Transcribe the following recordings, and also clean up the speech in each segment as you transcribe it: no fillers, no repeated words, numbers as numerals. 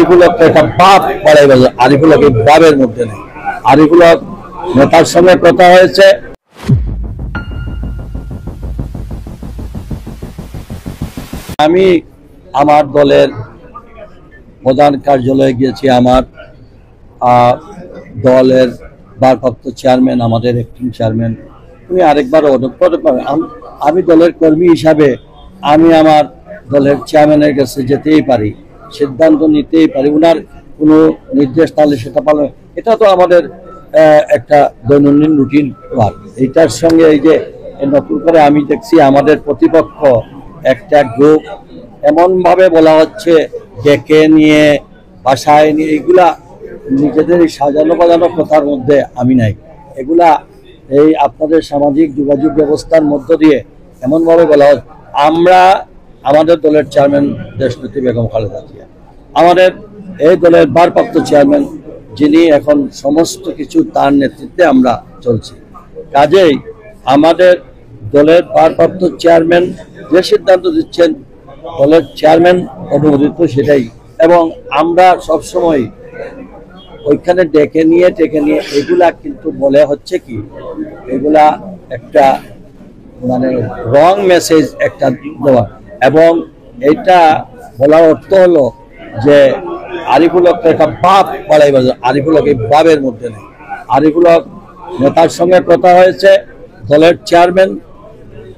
আরিফুল হক একটা বাপ বাড়াই গেল, আরিফুল হক এই বাবের মধ্যে নেই। আরিফুল হক নেতার সঙ্গে কথা হয়েছে। আমি আমার দলের প্রধান কার্যালয়ে গিয়েছি। আমার দলের ভারপ্রাপ্ত চেয়ারম্যান, আমাদের অ্যাক্টিং চেয়ারম্যান, উনি আরেকবার আমি দলের কর্মী হিসাবে আমি আমার দলের চেয়ারম্যানের কাছে যেতেই পারি, সিদ্ধান্ত নিতেই পারি। উনার কোনো নির্দেশ তাহলে সেটা পালন, এটা তো আমাদের একটা দৈনন্দিন রুটিন ওয়ার্ক। এইটার সঙ্গে এই যে নতুন করে আমি দেখছি আমাদের প্রতিপক্ষ একটা গ্রুপ এমনভাবে বলা হচ্ছে ডেকে নিয়ে বাসায় নিয়ে, এগুলা নিজেদের সাজানো বাজানো কথার মধ্যে আমি নাই। এগুলা এই আপনাদের সামাজিক যোগাযোগ ব্যবস্থার মধ্য দিয়ে এমনভাবে বলা হয়। আমরা আমাদের দলের চেয়ারম্যান দেশনেত্রী বেগম খালেদা জিয়া, আমাদের এই দলের ভারপ্রাপ্ত চেয়ারম্যান, যিনি এখন সমস্ত কিছু তার নেতৃত্বে আমরা চলছি। কাজেই আমাদের দলের ভারপ্রাপ্ত চেয়ারম্যান যে সিদ্ধান্ত দিচ্ছেন দলের চেয়ারম্যান অনুমোদিত সেটাই, এবং আমরা সবসময় ওইখানে ডেকে নিয়ে এগুলা কিন্তু বলে হচ্ছে কি, এগুলা একটা মানে রং মেসেজ একটা দেওয়া, এবং এটা বলার অর্থ হলো যে আরিফুল হক একটা বাপ বাড়াই গেল, আরিফুল হক এই বাবের মধ্যে নেই। আরিফুল হক নেতার সঙ্গে কথা হয়েছে, দলের চেয়ারম্যান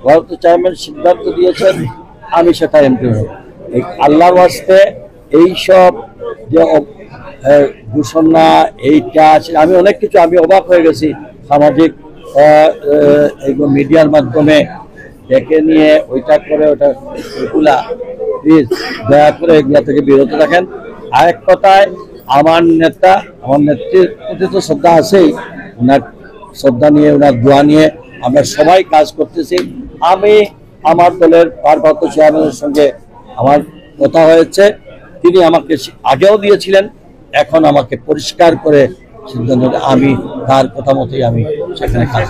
ভারতের চেয়ারম্যান সিদ্ধান্ত দিয়েছেন, আমি সেটা এমপি হব। এই আল্লাহর ওয়াস্তে এইসব যে ঘোষণা এইটা আমি অনেক কিছু আমি অবাক হয়ে গেছি। সামাজিক মিডিয়ার মাধ্যমে ডেকে নিয়ে ওইটা করে ওটা, এগুলা প্লিজ দয়া করে এগুলা থেকে বিরত রাখেন। আরেক কথায় আমার নেতা, আমার নেত্রীর প্রতি তো শ্রদ্ধা আছেই, ওনার শ্রদ্ধা নিয়ে ওনার দোয়া নিয়ে আমরা সবাই কাজ করতেছি। আমি আমার দলের ভারপ্রাপ্ত চেয়ারম্যানের সঙ্গে আমার কথা হয়েছে, তিনি আমাকে আগেও দিয়েছিলেন, এখন আমাকে পরিষ্কার করে সিদ্ধান্ত, আমি তার কথা মতোই আমি সেখানে কাজ